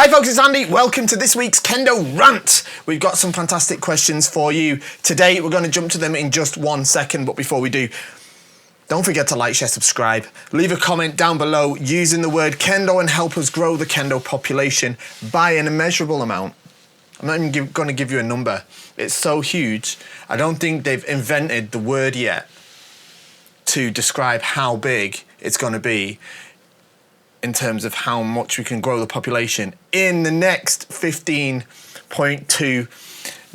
Hi folks, it's Andy. Welcome to this week's Kendo Rant. We've got some fantastic questions for you today. We're going to jump to them in just 1 second, but before we do, don't forget to like, share, subscribe. Leave a comment down below using the word Kendo and help us grow the Kendo population by an immeasurable amount. I'm not even going to give you a number. It's so huge. I don't think they've invented the word yet to describe how big it's going to be in terms of how much we can grow the population in the next 15.2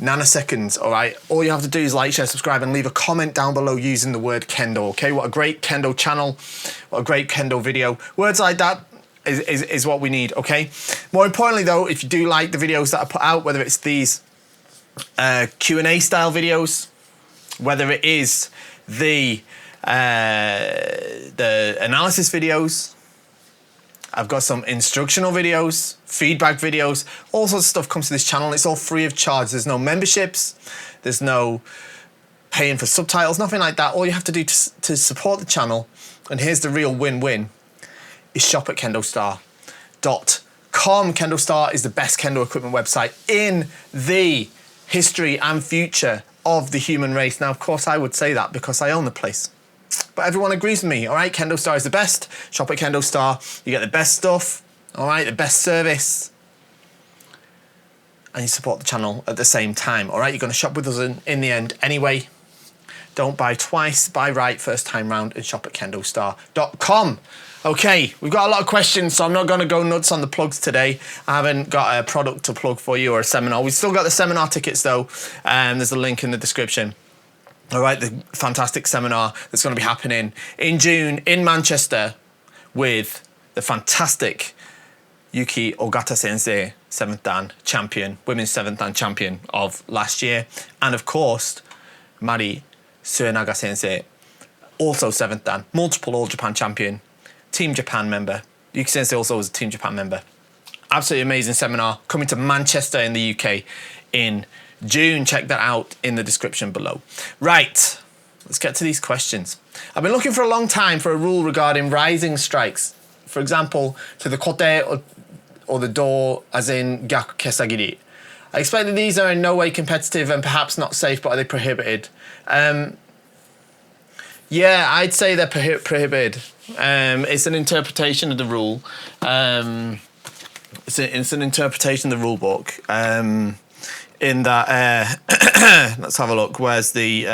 nanoseconds, all right? All you have to do is like, share, subscribe, and leave a comment down below using the word Kendo, okay? What a great Kendo channel, what a great Kendo video. Words like that is what we need, okay? More importantly, though, if you do like the videos that I put out, whether it's these Q&A style videos, whether it is the analysis videos, I've got some instructional videos, feedback videos, all sorts of stuff comes to this channel. It's all free of charge. There's no memberships, there's no paying for subtitles, nothing like that. All you have to do to support the channel, and here's the real win-win, is shop at KendoStar.com. KendoStar is the best Kendo equipment website in the history and future of the human race. Now, of course, I would say that because I own the place. But everyone agrees with me, all right? KendoStar is the best. Shop at KendoStar. You get the best stuff, all right? The best service. And you support the channel at the same time, all right? You're going to shop with us in the end anyway. Don't buy twice. Buy right first time round and shop at KendoStar.com. Okay, we've got a lot of questions, so I'm not going to go nuts on the plugs today. I haven't got a product to plug for you or a seminar. We've still got the seminar tickets, though. There's a link in the description. All right, the fantastic seminar that's going to be happening in June in Manchester with the fantastic Yuki Ogata Sensei, 7th Dan champion, women's 7th Dan champion of last year. And of course, Mari Suenaga Sensei, also 7th Dan, multiple All Japan champion, Team Japan member. Yuki Sensei also was a Team Japan member. Absolutely amazing seminar coming to Manchester in the UK in June. Check that out in the description below. Right, let's get to these questions. I've been looking for a long time for a rule regarding rising strikes. For example, to the kote or the do, as in gyaku kesagiri. I expect that these are in no way competitive and perhaps not safe, but are they prohibited? Yeah, I'd say they're prohibited. It's an interpretation of the rule. It's an interpretation of the rule book. In that, let's have a look. Where's the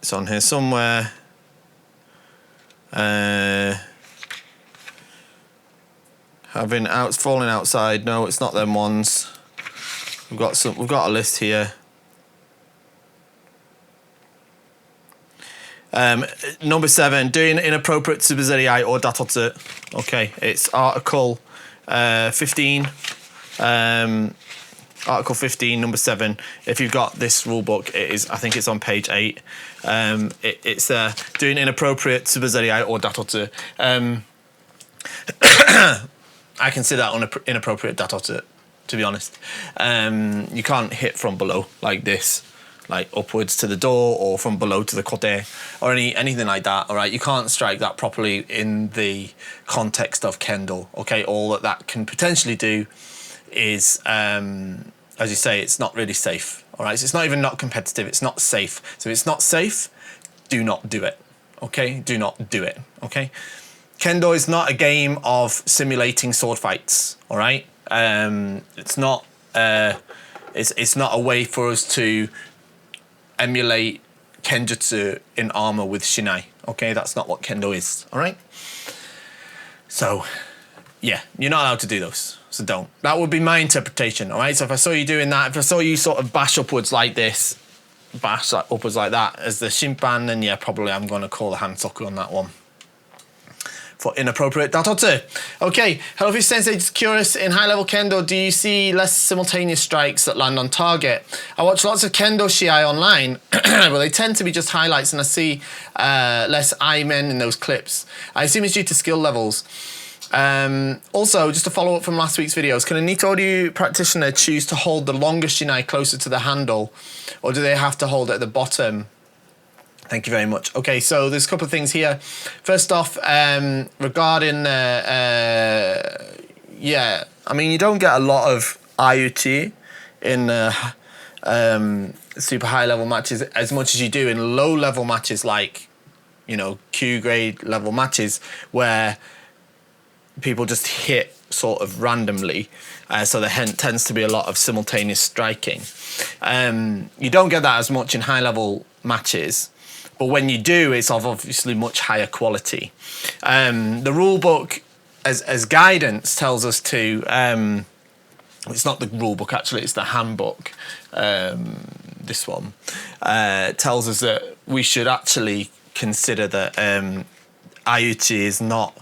it's on here somewhere. Falling outside. No, it's not them ones. We've got a list here. Number 7, doing inappropriate tsubazeri or datotsu. Okay, it's Article 15. Article 15, number 7. If you've got this rule book, it is. I think it's on page 8. It's doing inappropriate tsubazeri or datotsu. I consider that inappropriate datotsu, to be honest. You can't hit from below like this, like upwards to the door, or from below to the kote, or anything like that, all right? You can't strike that properly in the context of Kendo, okay? All that can potentially do is, as you say, it's not really safe, all right? So it's not even not competitive, it's not safe. So if it's not safe, do not do it, okay? Do not do it, okay? Kendo is not a game of simulating sword fights, all right? It's not a way for us to emulate Kenjutsu in armor with Shinai, okay? That's not what Kendo is, all right? So, yeah, you're not allowed to do those, so don't. That would be my interpretation, all right? So if I saw you doing that, if I saw you sort of bash upwards like this, bash upwards like that as the Shimpan, then yeah, probably I'm going to call the Hansoku on that one for inappropriate datotsu. Okay, Hello Fish Sensei, just curious, in high-level Kendo, do you see less simultaneous strikes that land on target? I watch lots of Kendo Shiai online, but they tend to be just highlights, and I see less I-men in those clips. I assume it's due to skill levels. Also, just to follow up from last week's videos, can a Nitoryu practitioner choose to hold the longer Shinai closer to the handle, or do they have to hold it at the bottom Thank you very much. Okay, so there's a couple of things here. First off, regarding yeah, I mean, you don't get a lot of IoT in super high level matches as much as you do in low level matches, like, you know, Q grade level matches where people just hit sort of randomly. So there tends to be a lot of simultaneous striking. You don't get that as much in high level matches, but when you do, it's of obviously much higher quality. The rule book as guidance tells us to, it's not the rule book actually, it's the handbook, this one, tells us that we should actually consider that IoT is not,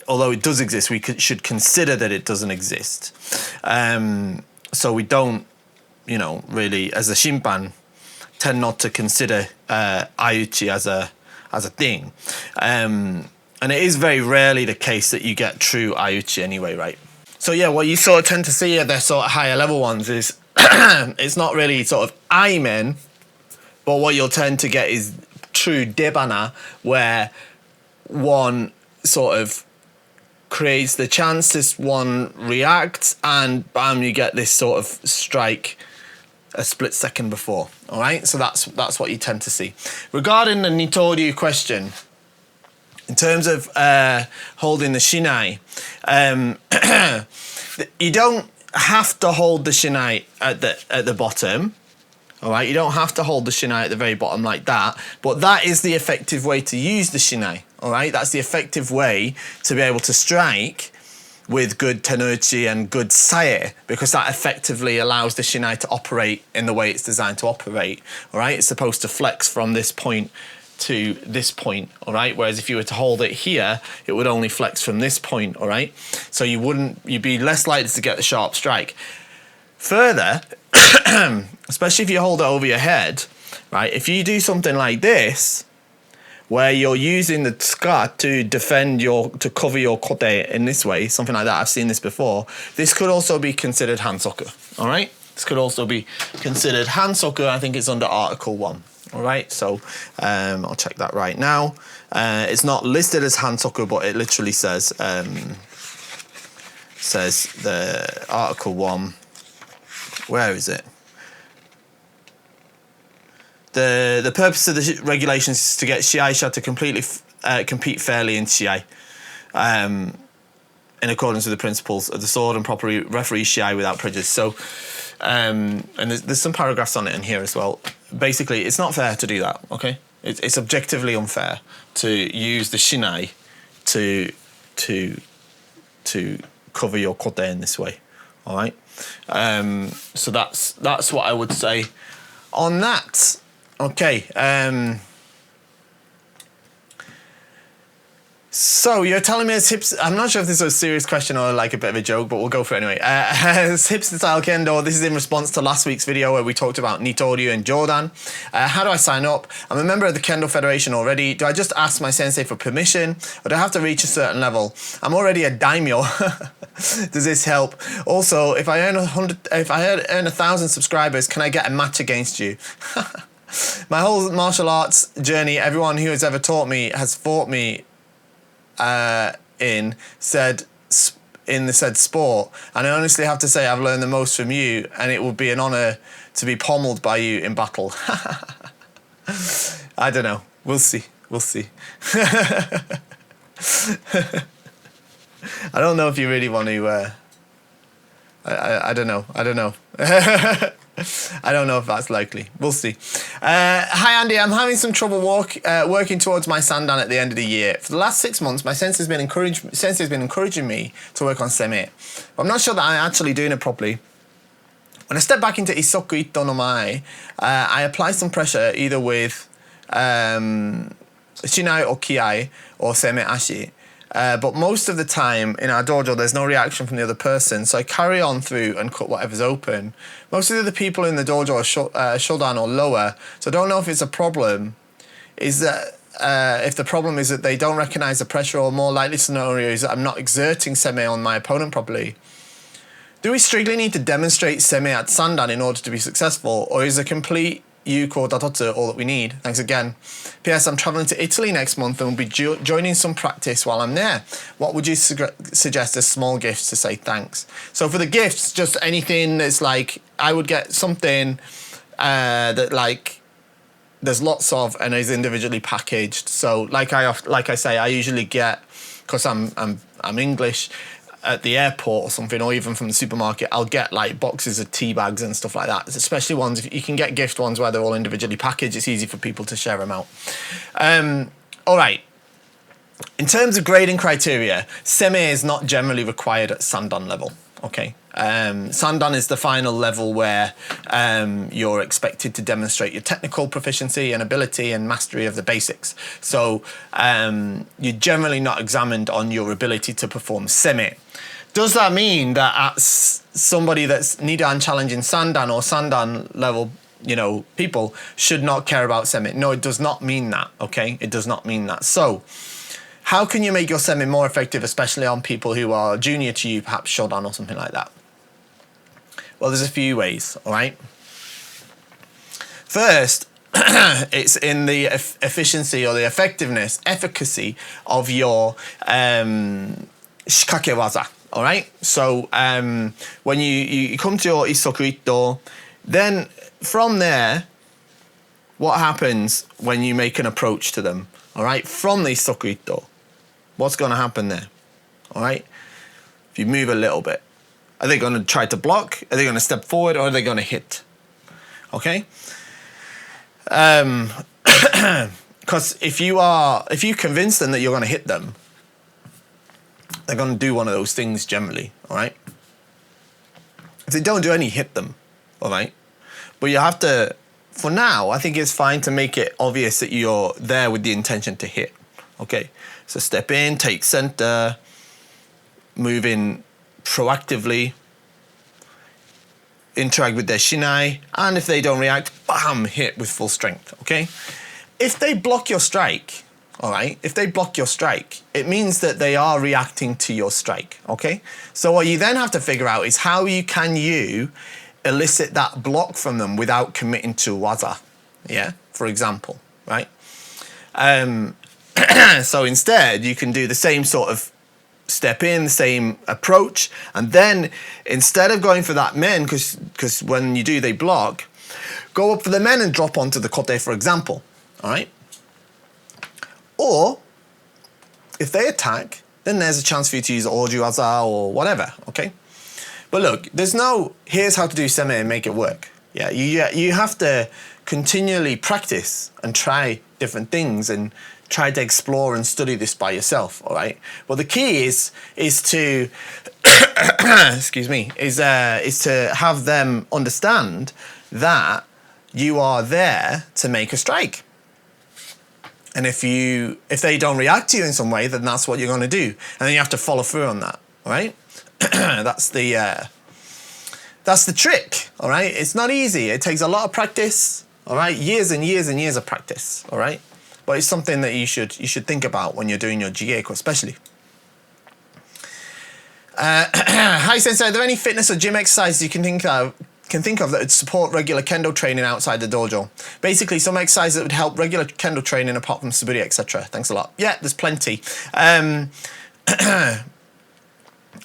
although it does exist, we should consider that it doesn't exist. So we don't, you know, really, as a shimpan, tend not to consider IoT as a thing. And it is very rarely the case that you get true IoT anyway, right? So yeah, what you sort of tend to see at the sort of higher level ones is it's not really sort of aimen, but what you'll tend to get is true debana, where one sort of creates the chance, this one reacts, and bam, you get this sort of strike a split second before. All right, so that's what you tend to see. Regarding the Nitoryu question, in terms of holding the shinai, you don't have to hold the shinai at the bottom. All right, you don't have to hold the shinai at the very bottom like that, but that is the effective way to use the shinai. All right, that's the effective way to be able to strike with good tenuchi and good sae, because that effectively allows the shinai to operate in the way it's designed to operate. All right, it's supposed to flex from this point to this point. All right, whereas if you were to hold it here, it would only flex from this point. All right, so you'd be less likely to get the sharp strike. Further, especially if you hold it over your head, right? If you do something like this, where you're using the tsuka to to cover your kote in this way, something like that, I've seen this before, this could also be considered hansoku, all right? This could also be considered hansoku. I think it's under Article 1, all right? So I'll check that right now. It's not listed as hansoku, but it literally says the Article 1. Where is it? The purpose of the regulations is to get shiaisha to compete fairly in shiai, in accordance with the principles of the sword, and properly referee shiai without prejudice. So, and there's some paragraphs on it in here as well. Basically, it's not fair to do that. Okay, it's objectively unfair to use the shinai to cover your kote in this way. All right. So that's what I would say on that. Okay. So you're telling me it's hips. I'm not sure if this was a serious question or like a bit of a joke, but we'll go for it anyway. It's hipster style kendo. This is in response to last week's video where we talked about Nitoryu and Jordan. How do I sign up? I'm a member of the Kendo Federation already. Do I just ask my sensei for permission, or do I have to reach a certain level? I'm already a daimyo. Does this help? Also, if I earn 1,000 subscribers, can I get a match against you? My whole martial arts journey, everyone who has ever taught me has fought me in said sport, and I honestly have to say I've learned the most from you, and it would be an honor to be pommeled by you in battle. I don't know. We'll see. I don't know if you really want to. I don't know. I don't know if that's likely. We'll see. Hi Andy, I'm having some trouble working towards my sandan at the end of the year. For the last 6 months, my sensei has been encouraging me to work on seme, but I'm not sure that I'm actually doing it properly. When I step back into Isoku Ito no Mae, I apply some pressure either with shinai or kiai or seme ashi. But most of the time in our dojo, there's no reaction from the other person, so I carry on through and cut whatever's open. Most of the people in the dojo are shodan or lower, so I don't know if it's a problem. Is that if the problem is that they don't recognize the pressure, or more likely scenario is that I'm not exerting seme on my opponent properly. Do we strictly need to demonstrate seme at sandan in order to be successful, or is a complete Yuko Datotsu, all that we need. Thanks again. P.S. I'm traveling to Italy next month and will be joining some practice while I'm there. What would you suggest as small gifts to say thanks? So for the gifts, just anything that's like, I would get something that like there's lots of and is individually packaged. So like I say, I usually get, because I'm English, at the airport or something, or even from the supermarket, I'll get like boxes of tea bags and stuff like that. Especially ones, if you can get gift ones where they're all individually packaged, it's easy for people to share them out. All right. In terms of grading criteria, seme is not generally required at Sandan level. Okay. Sandan is the final level where you're expected to demonstrate your technical proficiency and ability and mastery of the basics. So you're generally not examined on your ability to perform seme. Does that mean that at somebody that's Nidan challenging Sandan or Sandan level, people should not care about seme? No, it does not mean that, okay? It does not mean that. So how can you make your seme more effective, especially on people who are junior to you, perhaps Shodan or something like that? Well, there's a few ways, all right? First, it's in the efficiency or the efficacy of your shikake waza, all right? So when you come to your isokurito, then from there, what happens when you make an approach to them, all right? From the isokurito, what's going to happen there, all right? If you move a little bit, are they going to try to block? Are they going to step forward, or are they going to hit? Okay? Because if you convince them that you're going to hit them, they're going to do one of those things generally, all right? If they don't do any, hit them, all right? But you have to, for now, I think it's fine to make it obvious that you're there with the intention to hit, okay? So step in, take center, move in proactively, interact with their shinai, and if they don't react, bam, hit with full strength, okay? If they block your strike, all right, if they block your strike, it means that they are reacting to your strike, okay? So what you then have to figure out is how can you elicit that block from them without committing to waza, yeah, for example, right? So instead, you can do the same sort of step in, the same approach, and then instead of going for that men, because when you do, they block, go up for the men and drop onto the kote, for example, all right? Or, if they attack, then there's a chance for you to use Oju Aza or whatever, okay? But look, there's no, here's how to do seme and make it work. Yeah, you have to continually practice and try different things and try to explore and study this by yourself, all right? But the key is to, excuse me, is to have them understand that you are there to make a strike. And if they don't react to you in some way, then that's what you're going to do. And then you have to follow through on that, all right? That's the trick, all right? It's not easy. It takes a lot of practice, all right? Years and years and years of practice, all right? But it's something that you should think about when you're doing your jigeiko, especially. Hi, Sensei. Are there any fitness or gym exercises you can think of that would support regular kendo training outside the dojo? Basically, some exercises that would help regular kendo training apart from suburi, etc. Thanks a lot. Yeah, there's plenty.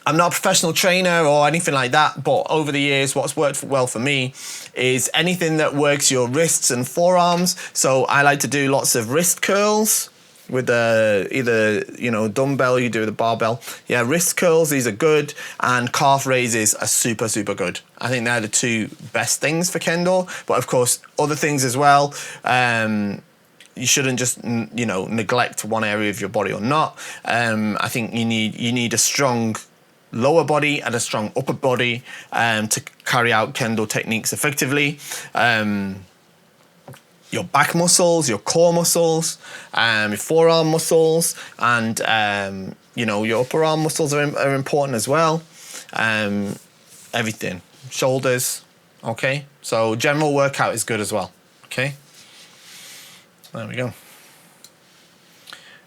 I'm not a professional trainer or anything like that, but over the years, what's worked well for me is anything that works your wrists and forearms. So I like to do lots of wrist curls with either, dumbbell, you do the barbell. Yeah, wrist curls, these are good. And calf raises are super, super good. I think they're the two best things for kendo. But of course, other things as well. You shouldn't just, neglect one area of your body or not. I think you need a strong lower body and a strong upper body to carry out kendo techniques effectively. Your back muscles, your core muscles, your forearm muscles, and your upper arm muscles are important as well. Everything, shoulders, okay? So general workout is good as well, okay? There we go.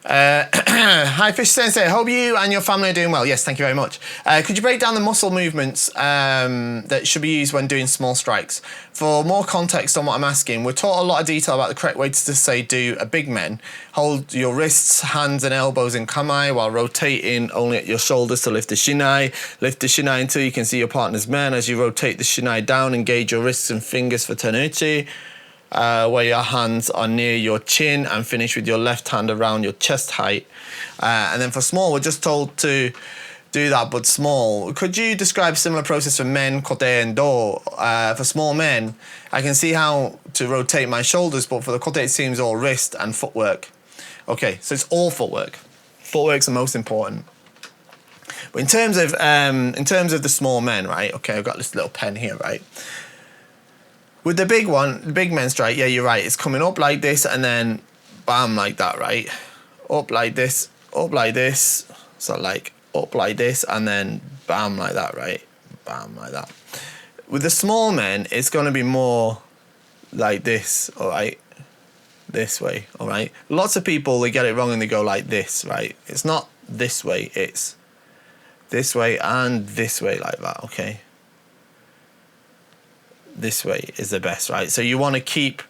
Hi, Fish Sensei. Hope you and your family are doing well. Yes, thank you very much. Could you break down the muscle movements that should be used when doing small strikes? For more context on what I'm asking, we're taught a lot of detail about the correct way to say do a big men. Hold your wrists, hands and elbows in kamae while rotating only at your shoulders to lift the shinai. Lift the shinai until you can see your partner's men. As you rotate the shinai down, engage your wrists and fingers for tenuchi. Where your hands are near your chin and finish with your left hand around your chest height. And then for small, we're just told to do that, but small. Could you describe a similar process for men, kote and do? For small men, I can see how to rotate my shoulders, but for the kote, it seems all wrist and footwork. Okay, so it's all footwork. Footwork's the most important. But in terms of the small men, right? Okay, I've got this little pen here, right? With the big one, the big men strike, yeah, you're right. It's coming up like this and then bam, like that, right? Up like this, so like up like this and then bam, like that, right? Bam, like that. With the small men, it's going to be more like this, all right? This way, all right? Lots of people, they get it wrong and they go like this, right? It's not this way, it's this way and this way like that, okay? This way is the best, right? So you want to keep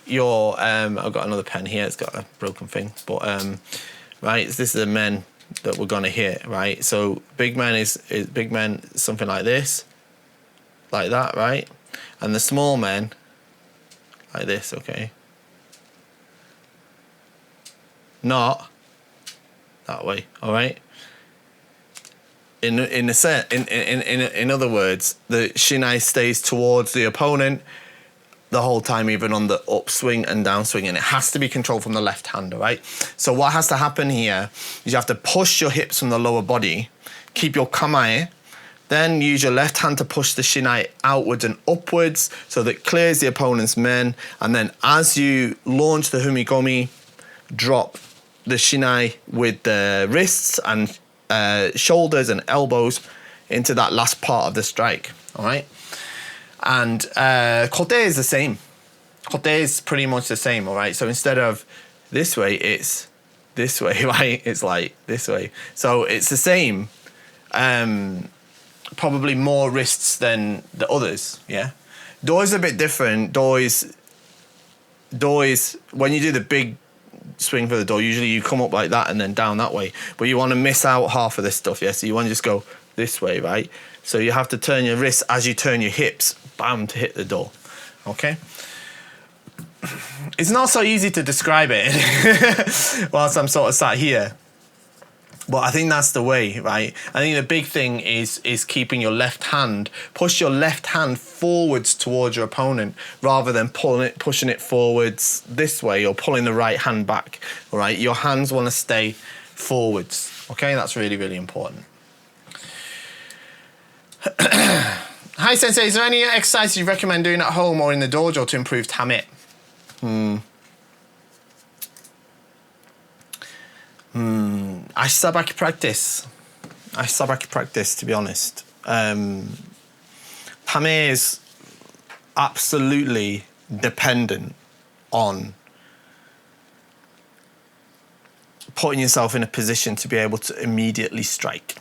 your I've got another pen here, it's got a broken thing, but right, this is the men that we're gonna hit, right? So big man is big men something like this, like that, right? And the small men like this, okay? Not that way, all right? In other words, the shinai stays towards the opponent the whole time, even on the upswing and downswing, and it has to be controlled from the left hand, all right? So what has to happen here is you have to push your hips from the lower body, keep your kamae, then use your left hand to push the shinai outwards and upwards so that it clears the opponent's men, and then as you launch the humikomi, drop the shinai with the wrists and shoulders and elbows into that last part of the strike, all right? And kote is the same. Kote is pretty much the same, all right? So instead of this way, it's this way, right? It's like this way. So it's the same, probably more wrists than the others, yeah? Do is a bit different. Do is, when you do the big swing for the door, usually you come up like that and then down that way, but you want to miss out half of this stuff, yeah? So you want to just go this way, right? So you have to turn your wrists as you turn your hips, bam, to hit the door, okay? It's not so easy to describe it whilst I'm sort of sat here, but I think that's the way, right? I think the big thing is keeping your left hand, push your left hand forwards towards your opponent rather than pushing it forwards this way or pulling the right hand back, all right? Your hands want to stay forwards, okay? That's really, really important. Hi, Sensei. Is there any exercise you recommend doing at home or in the dojo to improve tame? Ashisabaki practice, to be honest. Tame is absolutely dependent on putting yourself in a position to be able to immediately strike.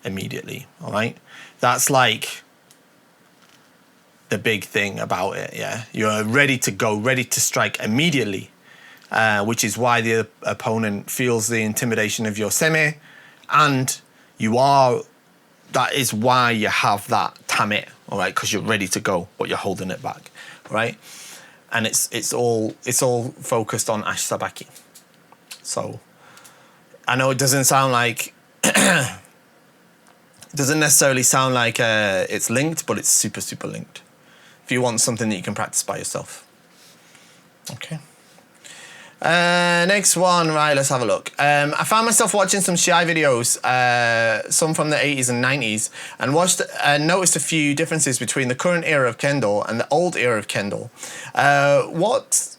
Immediately, all right? That's like the big thing about it, yeah? You're ready to go, ready to strike immediately. Which is why the opponent feels the intimidation of your seme, and that is why you have that tame, all right, because you're ready to go, but you're holding it back, right? And it's all focused on ashisabaki. So I know it doesn't sound like, it doesn't necessarily sound like it's linked, but it's super, super linked. If you want something that you can practice by yourself. Okay. Next one, right, let's have a look. I found myself watching some Shiai videos, some from the 80s and 90s, and noticed a few differences between the current era of Kendo and the old era of Kendo. What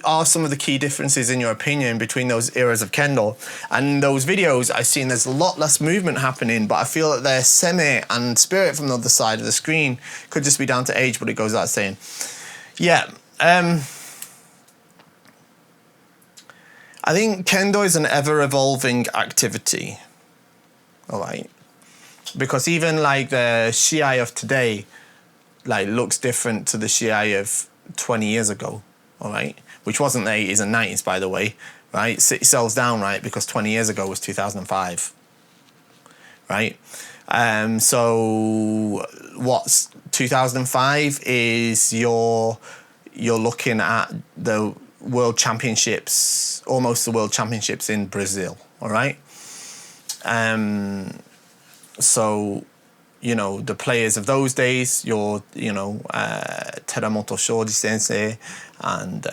are some of the key differences, in your opinion, between those eras of Kendo? And those videos, I've seen there's a lot less movement happening, but I feel that their seme and spirit from the other side of the screen could just be down to age, but it goes without saying. Yeah, I think Kendo is an ever-evolving activity, all right? Because even like the Shiai of today, like looks different to the Shiai of 20 years ago, all right? Which wasn't the 80s and 90s, by the way, right? City sells down, right? Because 20 years ago was 2005, right? So what's 2005 is you're looking at the World Championships, almost the World Championships in Brazil, all right? So, you know, the players of those days, Teramoto Shoji sensei, and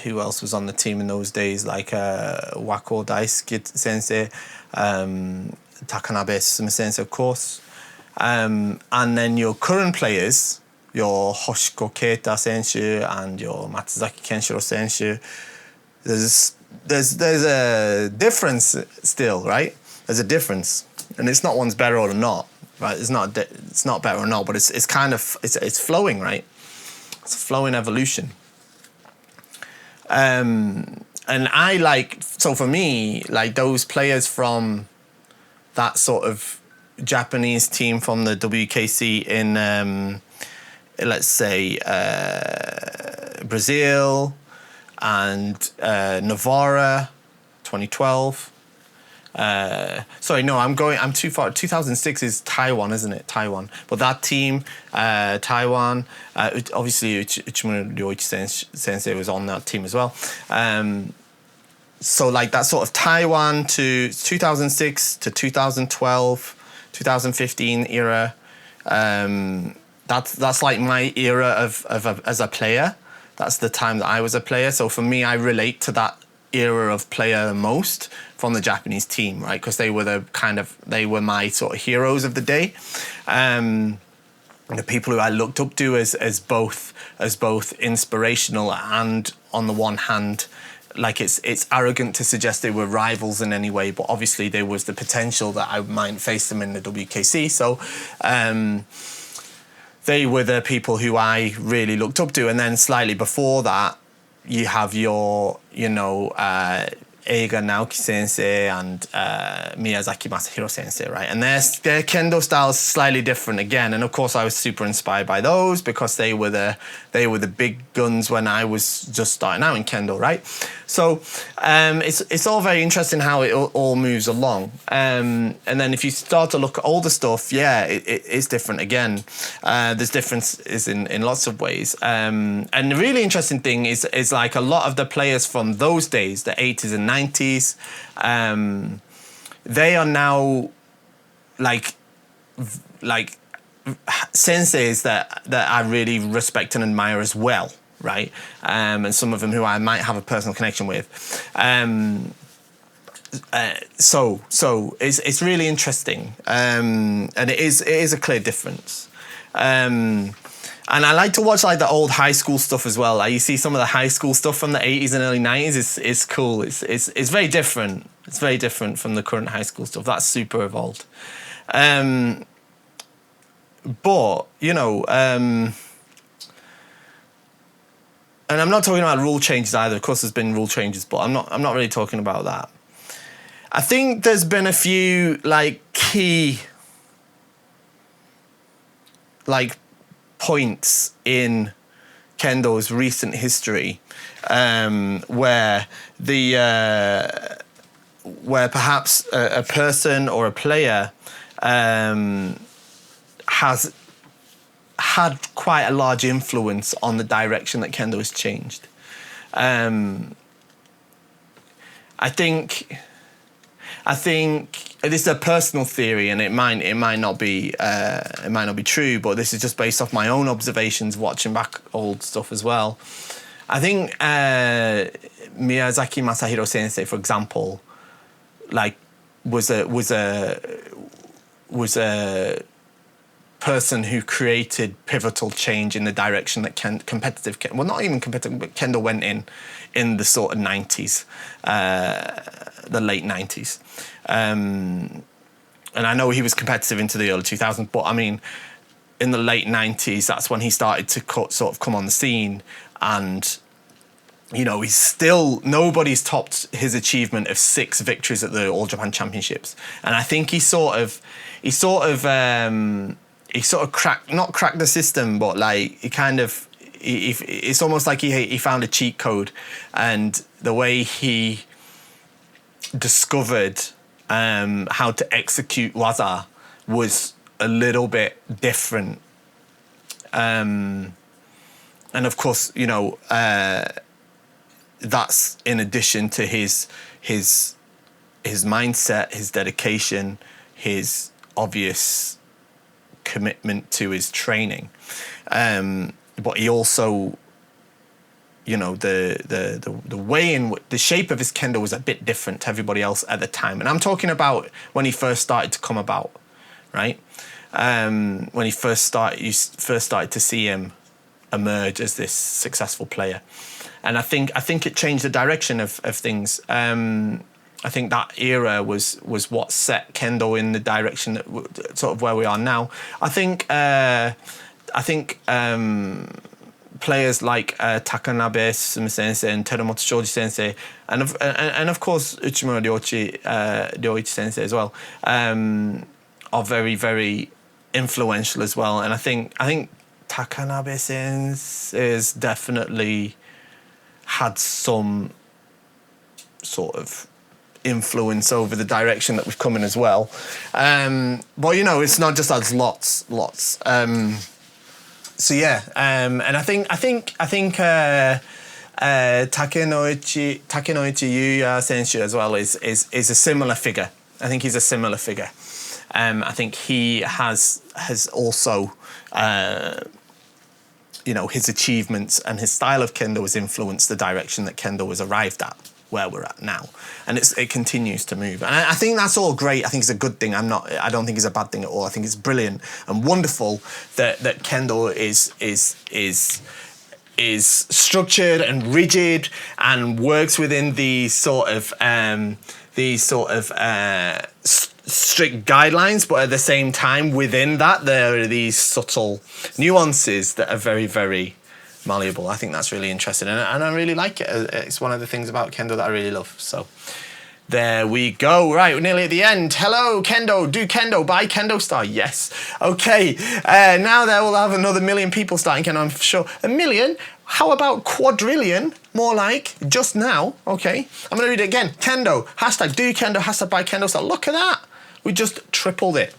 who else was on the team in those days, like Wako Daisuke sensei, Takanabe Susumu sensei, of course. And then your current players, your Hoshiko Keita sensei and your Matsuzaki Kenshiro sensei, there's a difference still, right? There's a difference, and it's not one's better or not, right? It's not better or not, but it's kind of it's flowing, right? It's a flowing evolution. And I like, so for me, like those players from that sort of Japanese team from the WKC in let's say Brazil and Navarra 2012. Sorry, no, I'm too far. 2006 is Taiwan, isn't it? Taiwan. But that team, Taiwan, obviously Uchimura Ryoichi sensei was on that team as well. So like that sort of Taiwan to 2006 to 2012, 2015 era, that's like my era of as a player. That's the time that I was a player. So for me, I relate to that era of player most from the Japanese team, right? Because they were they were my sort of heroes of the day. The people who I looked up to as both inspirational and, on the one hand, like it's arrogant to suggest they were rivals in any way, but obviously there was the potential that I might face them in the WKC. So they were the people who I really looked up to. And then slightly before that, you have your, Eiga Naoki sensei and Miyazaki Masahiro sensei, right? And their kendo style is slightly different again. And of course, I was super inspired by those because they were the big guns when I was just starting out in kendo, right? So it's all very interesting how it all moves along. And then if you start to look at older stuff, yeah, it is different again. There's differences in lots of ways. And the really interesting thing is like a lot of the players from those days, the 80s and 90s, they are now like senseis that I really respect and admire as well, right? And some of them who I might have a personal connection with. So it's really interesting, and it is a clear difference. And I like to watch like the old high school stuff as well. Like you see some of the high school stuff from the 80s and early 90s. It's cool. It's very different. It's very different from the current high school stuff. That's super evolved. But and I'm not talking about rule changes either. Of course, there's been rule changes, but I'm not really talking about that. I think there's been a few like key like points in Kendo's recent history where perhaps a person or a player has had quite a large influence on the direction that Kendo has changed. I think this is a personal theory, and it might not be true, but this is just based off my own observations watching back old stuff as well. I think Miyazaki Masahiro sensei, for example, like was a person who created pivotal change in the direction that competitive, well, not even competitive, but Kendo went in the sort of 90s, the late 90s. And I know he was competitive into the early 2000s, but I mean, in the late 90s, that's when he started to sort of come on the scene and you know, he's still, nobody's topped his achievement of 6 victories at the All Japan Championships. And I think he sort of cracked, not cracked the system, but like it's almost like he found a cheat code, and the way he discovered how to execute waza was a little bit different. And of course, you know, that's in addition to his mindset, his dedication, his obvious commitment to his training. But he also, you know, the way in the shape of his kendo was a bit different to everybody else at the time. And I'm talking about when he first started to come about, right? When he you first started to see him emerge as this successful player. And I think it changed the direction of things. I think that era was what set kendo in the direction that sort of where we are now. I think players like Takanabe Susumu sensei and Teramoto Shoji sensei, and of course Uchimura Ryoichi sensei as well, are very, very influential as well. And I think Takanabe sensei has definitely had some sort of influence over the direction that we've come in as well. But you know, it's not just us, lots. So yeah, and I think Takenoichi Yuya Senshu as well is a similar figure. I think he's a similar figure. I think he has also, you know, his achievements and his style of kendo has influenced the direction that kendo has arrived at where we're at now, and it continues to move. And I think that's all great. I think it's a good thing. I don't think it's a bad thing at all. I think it's brilliant and wonderful that kendo is structured and rigid and works within these sort of strict guidelines, but at the same time within that there are these subtle nuances that are very, very malleable. I think that's really interesting, and I really like it. It's one of the things about kendo that I really love. So there we go. Right, we're nearly at the end. Hello, Kendo. Do Kendo. Buy KendoStar. Yes. Okay. Now there we'll have another 1 million people starting Kendo, I'm sure. 1 million? How about quadrillion? More like just now. Okay. I'm going to read it again. Kendo. Hashtag do Kendo. Hashtag buy KendoStar. Look at that. We just tripled it.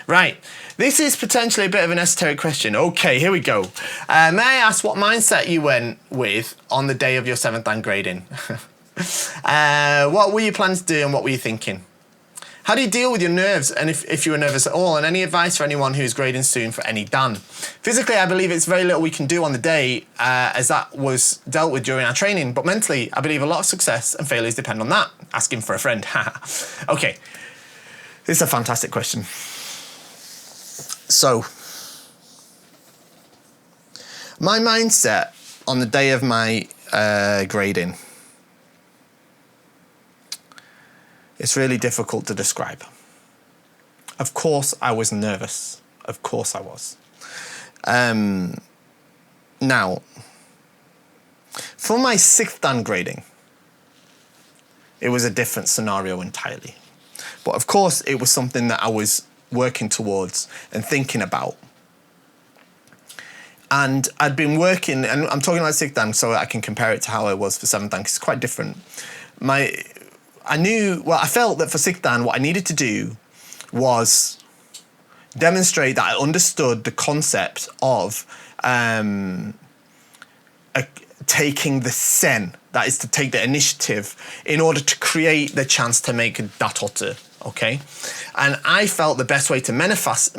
Right. This is potentially a bit of an esoteric question. Okay, here we go. May I ask what mindset you went with on the day of your 7th dan grading? What were you planning to do and what were you thinking? How do you deal with your nerves, and if you were nervous at all? And any advice for anyone who's grading soon for any dan? Physically, I believe it's very little we can do on the day, as that was dealt with during our training. But mentally, I believe a lot of success and failures depend on that. Asking for a friend. Okay, this is a fantastic question. So, my mindset on the day of my grading, it's really difficult to describe. Of course I was nervous. Of course I was. Now, for my 6th dan grading, it was a different scenario entirely. But of course it was something that I was working towards and thinking about. And I'd been working, and I'm talking about 6th dan so I can compare it to how I was for 7th dan, because it's quite different. I felt that for 6th dan, what I needed to do was demonstrate that I understood the concept of taking the sen, that is to take the initiative, in order to create the chance to make a datotu. Okay, and I felt the best way to manifest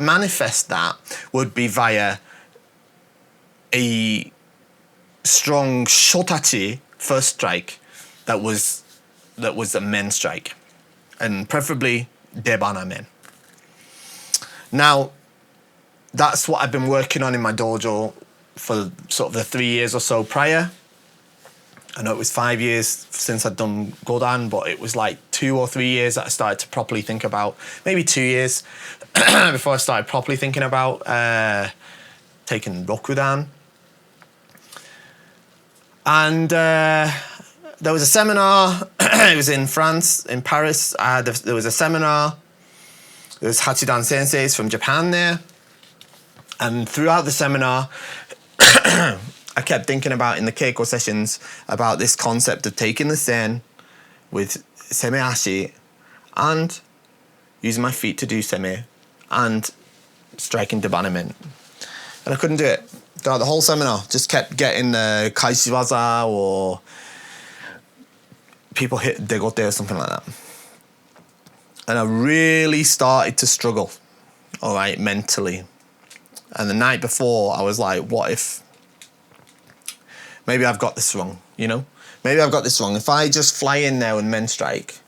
that would be via a strong shotachi first strike that was a men strike, and preferably debana men. Now, that's what I've been working on in my dojo for sort of the 3 years or so prior. I know it was 5 years since I'd done Godan, but it was like 2 or 3 years that I started to properly think about, maybe 2 years before I started properly thinking about taking Rokudan. And there was a seminar. It was in France, in Paris. There was a seminar. There was Hachidan senseis from Japan there. And throughout the seminar, I kept thinking about in the keiko sessions about this concept of taking the sen with seme ashi and using my feet to do seme and striking debanemen. And I couldn't do it. Throughout the whole seminar, just kept getting the kaishiwaza or people hit degote or something like that. And I really started to struggle, all right, mentally. And the night before, I was like, what if, maybe I've got this wrong, you know? Maybe I've got this wrong. If I just fly in there with men strike,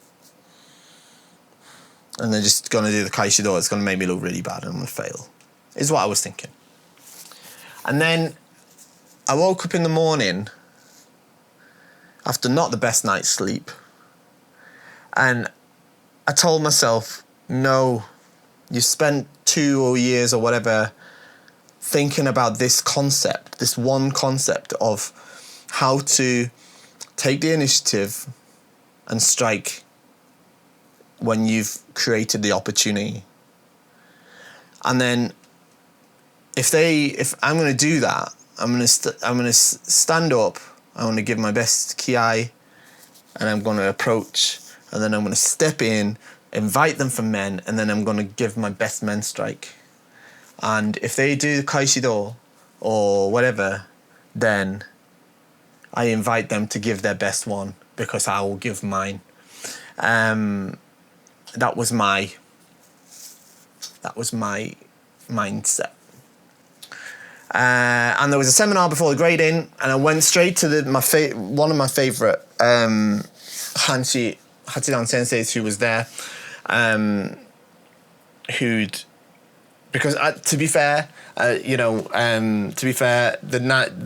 and they're just going to do the kaishido, it's going to make me look really bad and I'm going to fail, is what I was thinking. And then I woke up in the morning after not the best night's sleep. And I told myself, no, you spent 2 years or whatever thinking about this concept, this one concept of how to take the initiative and strike when you've created the opportunity. And then if I'm going to do that, I'm going to stand up, I'm going to give my best ki, and I'm going to approach, and then I'm going to step in, invite them for men, and then I'm going to give my best men strike. And if they do kaishido or whatever, then I invite them to give their best one because I will give mine. That was my mindset. And there was a seminar before the grading, and I went straight to one of my favourite Hachidan senseis who was there, because to be fair, the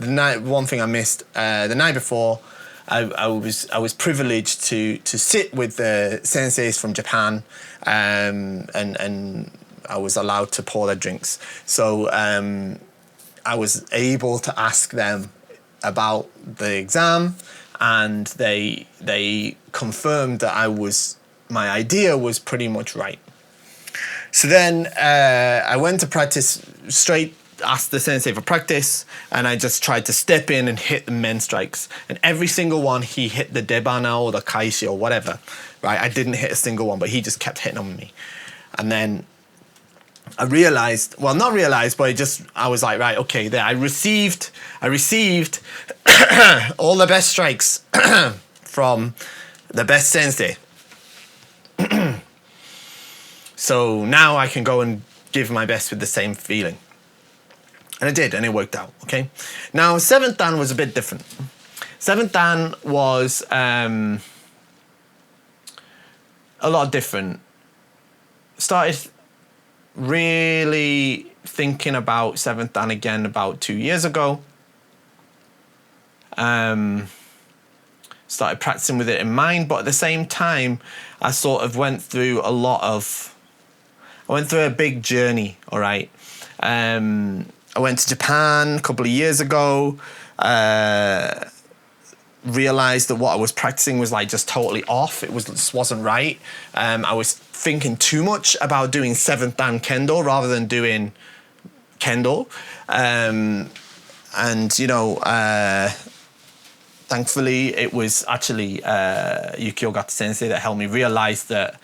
night one thing I missed the night before, I was privileged to sit with the senseis from Japan, and I was allowed to pour their drinks. So I was able to ask them about the exam, and they confirmed that my idea was pretty much right. So then I went to practice straight, asked the sensei for practice, and I just tried to step in and hit the men strikes. And every single one, he hit the debana or the kaishi or whatever, right? I didn't hit a single one, but he just kept hitting on me. And then I realized, well, not realized, but I was like, right, okay, there. I received all the best strikes from the best sensei. So now I can go and give my best with the same feeling. And I did, and it worked out, okay? Now, 7th Dan was a bit different. 7th Dan was a lot different. Started really thinking about 7th Dan again about 2 years ago. Started practicing with it in mind, but at the same time, I sort of went through a big journey, all right? I went to Japan a couple of years ago, realized that what I was practicing was like just totally off. It just wasn't right. I was thinking too much about doing 7th Dan Kendo rather than doing Kendo. And, thankfully, it was actually Yukio Gata Sensei that helped me realize that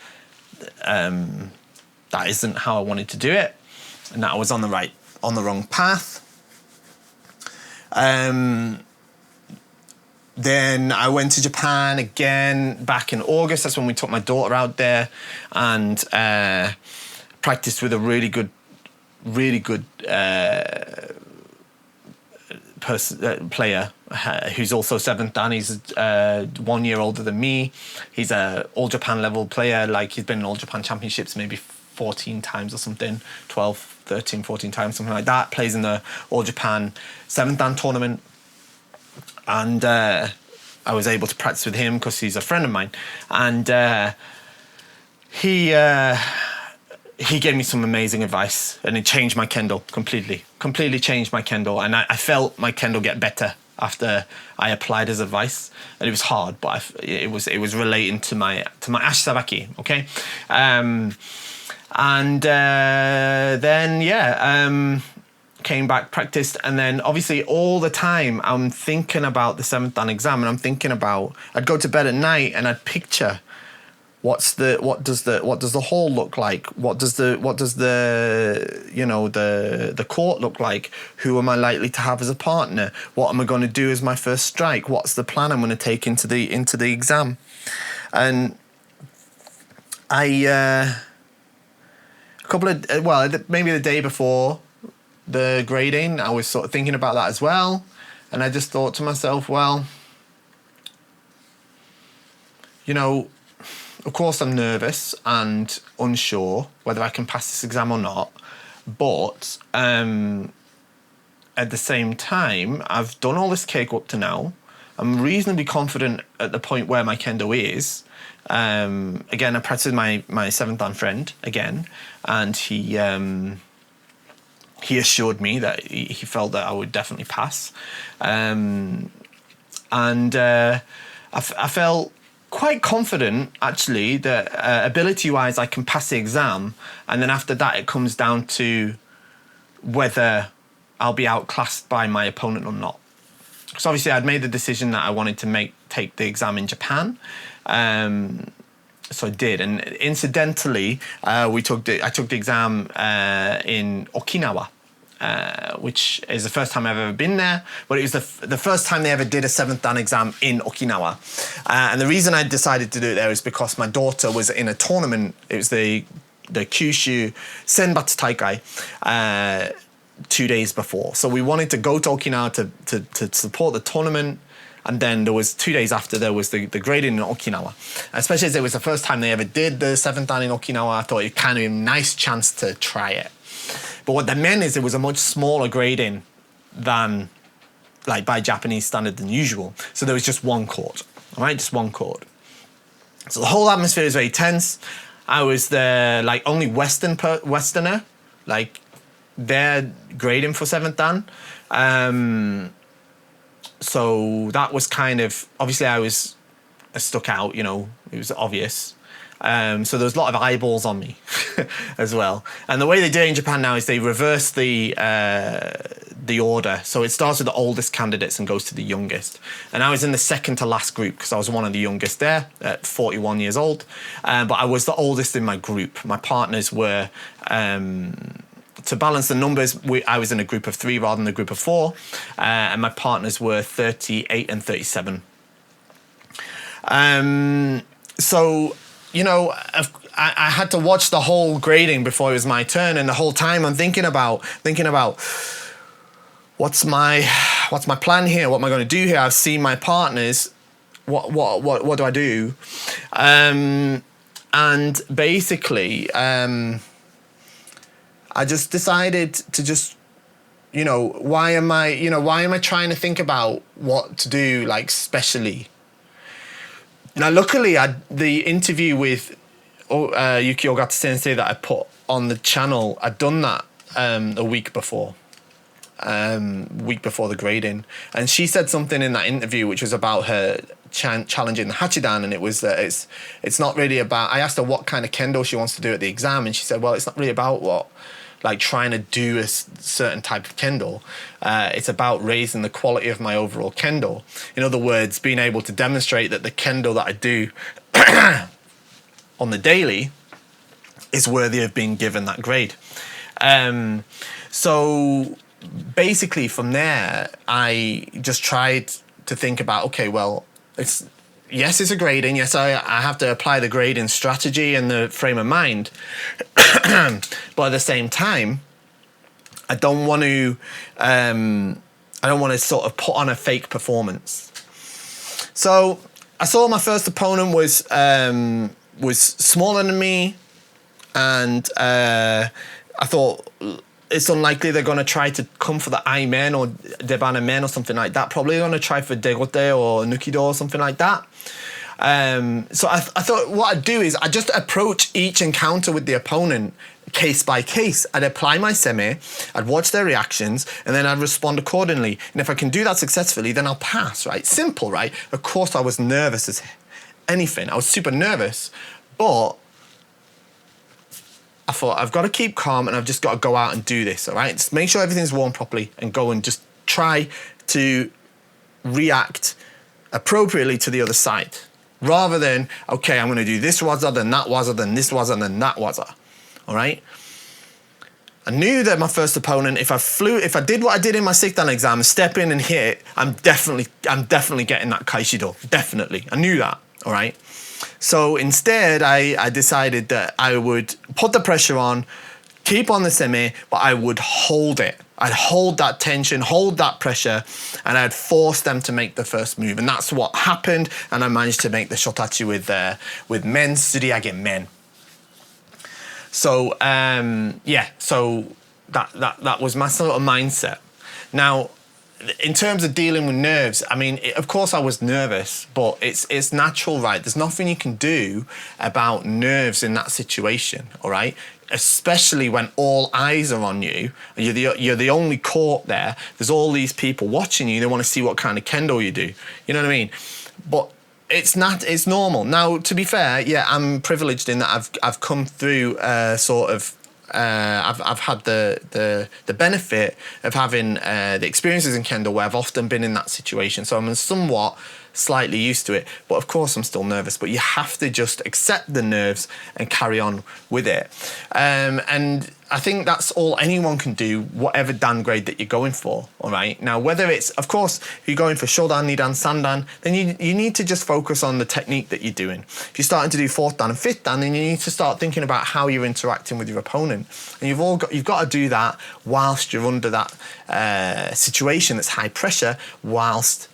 that isn't how I wanted to do it, and that I was on the wrong path. Then I went to Japan again back in August. That's when we took my daughter out there and practiced with a really good player who's also 7th Dan. He's 1 year older than me. He's a All Japan level player. Like, he's been in All Japan Championships maybe 14 times or something, 12, 13, 14 times, something like that. Plays in the All Japan 7th Dan tournament. And I was able to practice with him because he's a friend of mine. And he gave me some amazing advice, and it changed my Kendo completely changed my Kendo. And I felt my Kendo get better after I applied his advice, and it was hard, but it was relating to my ashtabaki, okay, and then came back, practiced, and then obviously all the time I'm thinking about the 7th Dan exam, and I'm thinking about, I'd go to bed at night and I'd picture what does the hall look like? What does the the court look like? Who am I likely to have as a partner? What am I going to do as my first strike? What's the plan I'm going to take into the exam? And maybe the day before the grading, I was sort of thinking about that as well, and I just thought to myself, well, of course I'm nervous and unsure whether I can pass this exam or not, but at the same time, I've done all this keiko up to now. I'm reasonably confident at the point where my kendo is. Again, I practiced with my 7th Dan friend again, and he assured me that he felt that I would definitely pass. I felt quite confident, actually, that ability-wise I can pass the exam, and then after that it comes down to whether I'll be outclassed by my opponent or not. So obviously I'd made the decision that I wanted to take the exam in Japan. So I did, and incidentally, I took the exam in Okinawa, which is the first time I've ever been there, but it was the first time they ever did a 7th Dan exam in Okinawa. And the reason I decided to do it there is because my daughter was in a tournament. It was the Kyushu Senbatsu Taikai 2 days before. So we wanted to go to Okinawa to support the tournament. And then there was 2 days after, there was the grading in Okinawa. Especially as it was the first time they ever did the 7th Dan in Okinawa, I thought it kind of a nice chance to try it. But what that meant is it was a much smaller grading than, like, by Japanese standard than usual. So there was just one court, all right, just one court. So the whole atmosphere was very tense. I was the only Westerner, they're grading for 7th Dan. So that was kind of, obviously I stuck out, it was obvious. So there was a lot of eyeballs on me as well. And the way they do it in Japan now is they reverse the order. So it starts with the oldest candidates and goes to the youngest. And I was in the second to last group because I was one of the youngest there at 41 years old. But I was the oldest in my group. My partners were... to balance the numbers, I was in a group of 3 rather than a group of 4, and my partners were 38 and 37. So, I had to watch the whole grading before it was my turn, and the whole time I'm thinking about what's my plan here? What am I going to do here? I've seen my partners. What do I do? And basically. I just decided to just, why am I trying to think about what to do, specially? Now, luckily, the interview with Yuki Ogata Sensei that I put on the channel, I'd done that a week before the grading. And she said something in that interview which was about her challenging the Hachidan, and it was that it's not really about... I asked her what kind of kendo she wants to do at the exam, and she said, well, it's not really about trying to do a certain type of kendo. It's about raising the quality of my overall kendo. In other words, being able to demonstrate that the kendo that I do on the daily is worthy of being given that grade. So basically from there, I just tried to think about, okay, well, it's a grading. Yes, I have to apply the grading strategy and the frame of mind. But at the same time, I don't want to sort of put on a fake performance. So I saw my first opponent was smaller than me, and I thought it's unlikely they're going to try to come for the I-men or Debana men or something like that. Probably going to try for Degote or Nukido or something like that. So I thought what I'd do is I just approach each encounter with the opponent case by case. I'd apply my seme, I'd watch their reactions, and then I'd respond accordingly. And if I can do that successfully, then I'll pass, right? Simple, right? Of course I was nervous as anything. I was super nervous, but I thought I've got to keep calm and I've just got to go out and do this, all right? Just make sure everything's worn properly and go and just try to react appropriately to the other side. Rather than, okay, I'm going to do this waza, then that waza, then this waza, then that waza. All right. I knew that my first opponent, if I did what I did in my 6th dan exam, step in and hit it, I'm definitely getting that kaishido. Definitely. I knew that. All right. So instead, I decided that I would put the pressure on, keep on the seme, but I would hold it. I'd hold that tension, hold that pressure, and I'd force them to make the first move. And that's what happened. And I managed to make the shotachi with men, suriage men. So yeah, so that was my sort of mindset. Now, in terms of dealing with nerves, I mean, of course I was nervous, but it's natural, right? There's nothing you can do about nerves in that situation, all right? Especially when all eyes are on you, you're the only court there. There's all these people watching you. They want to see what kind of kendo you do. You know what I mean? But it's normal. Now, to be fair, yeah, I'm privileged in that I've come through I've had the benefit of having the experiences in kendo where I've often been in that situation, so I'm somewhat slightly used to it. But of course I'm still nervous, but you have to just accept the nerves and carry on with it. And I think that's all anyone can do, whatever dan grade that you're going for, all right? Now, whether it's, of course, if you're going for shodan, nidan, sandan, then you need to just focus on the technique that you're doing. If you're starting to do 4th dan and 5th dan, then you need to start thinking about how you're interacting with your opponent. And you've got to do that whilst you're under that situation that's high pressure, whilst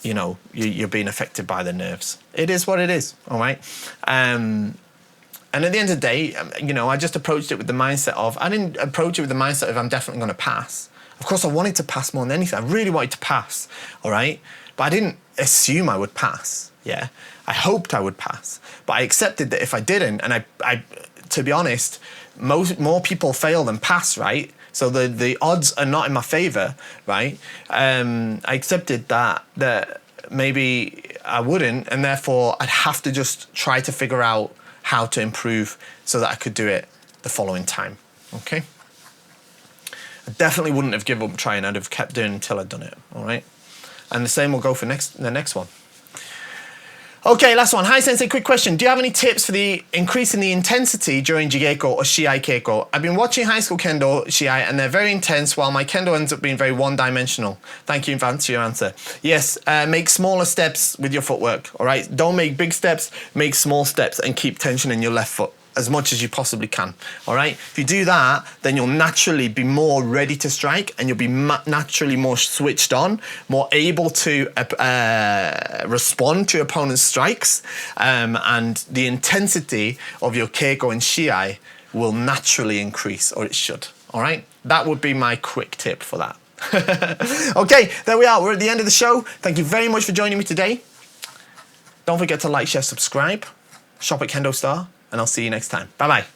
you know you're being affected by the nerves. It is what it is, all right? And at the end of the day, you know, I just approached it with the mindset of, I didn't approach it with the mindset of I'm definitely going to pass. Of course, I wanted to pass more than anything. I really wanted to pass, all right? But I didn't assume I would pass, yeah? I hoped I would pass. But I accepted that if I didn't, and I to be honest, more people fail than pass, right? So the odds are not in my favor, right? I accepted that maybe I wouldn't, and therefore I'd have to just try to figure out how to improve so that I could do it the following time, okay? I definitely wouldn't have given up trying. I'd have kept doing until I'd done it, all right? And the same will go for the next one. Okay, last one. Hi, Sensei, quick question. Do you have any tips for the increasing the intensity during Jigeiko or Shiai Keiko? I've been watching high school Kendo Shiai and they're very intense while my Kendo ends up being very one-dimensional. Thank you in advance for your answer. Yes, make smaller steps with your footwork, all right? Don't make big steps, make small steps and keep tension in your left foot as much as you possibly can, all right? If you do that, then you'll naturally be more ready to strike and you'll be naturally more switched on, more able to respond to your opponent's strikes, and the intensity of your keiko and shiai will naturally increase, or it should, all right? That would be my quick tip for that. Okay, there we are. We're at the end of the show. Thank you very much for joining me today. Don't forget to like, share, subscribe, shop at KendoStar, and I'll see you next time. Bye-bye.